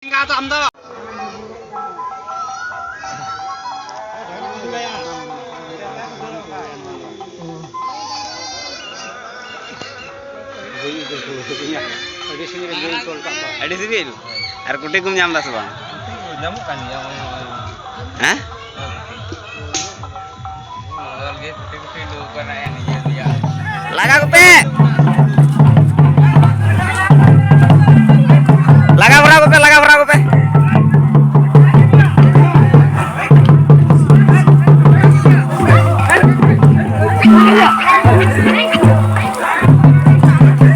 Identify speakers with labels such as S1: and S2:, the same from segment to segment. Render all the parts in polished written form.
S1: Enggak tam dah. Ada civil. Ar kutte kum nyam das bang.
S2: Nyamuk kan ya.
S1: Hah?
S2: Lagi kutte lu kana yang dia.
S1: Laga kupe. Laga berapa kupe?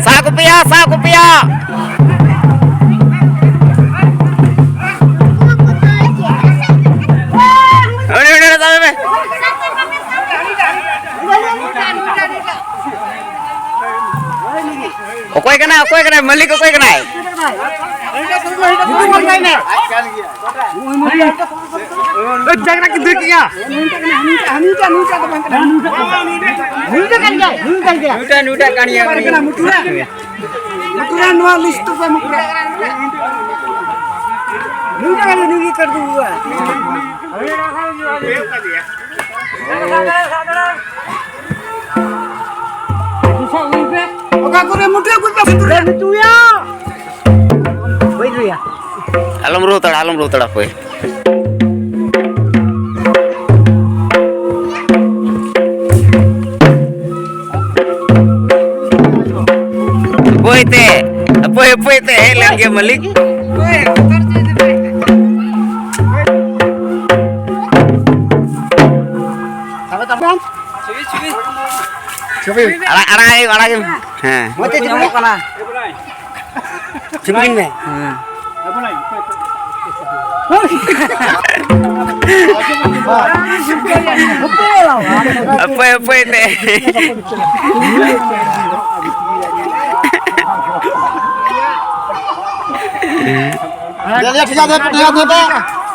S1: Sa kupia. Udah sampai. Okoi kena, Malik okoi kena.
S3: Mukuran dua list tuh mukuran. Lu jangan nunggu kedua. Oke, aku udah muda gue pas itu ya. Baik ya.
S1: Alam rutar apa? Apa itu? Lagi Malik. Arang. Hah.
S3: Mati di mana kana? Cimin me.
S1: Apa itu?
S3: Lihat Pak.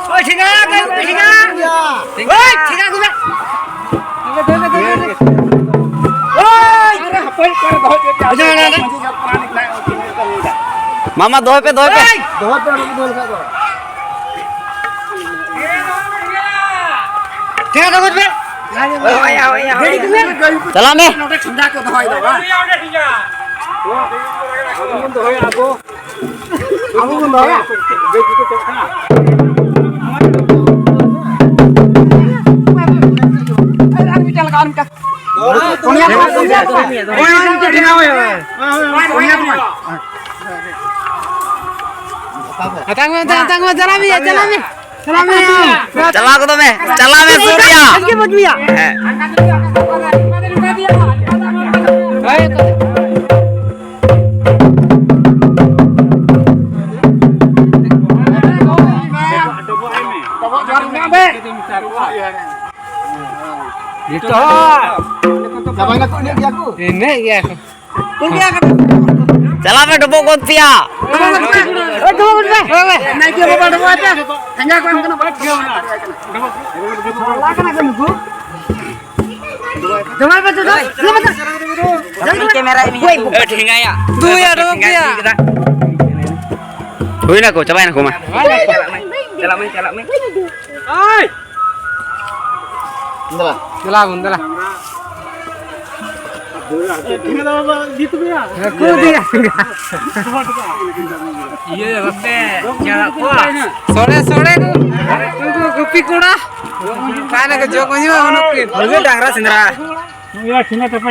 S3: Oi, singa. Oi, singa gua.
S1: Mama दो पे चला में चला को तो मैं सूर्या चला पे डबो को पिया Huwin ako, cabayan ako ma.
S3: Dala.
S2: Iya, bape. Jalan kuat.
S3: Sore tu gupi kuda. Kana ke joko ni mah unukin.
S1: Dangra sindra.
S2: Ya, cina tapi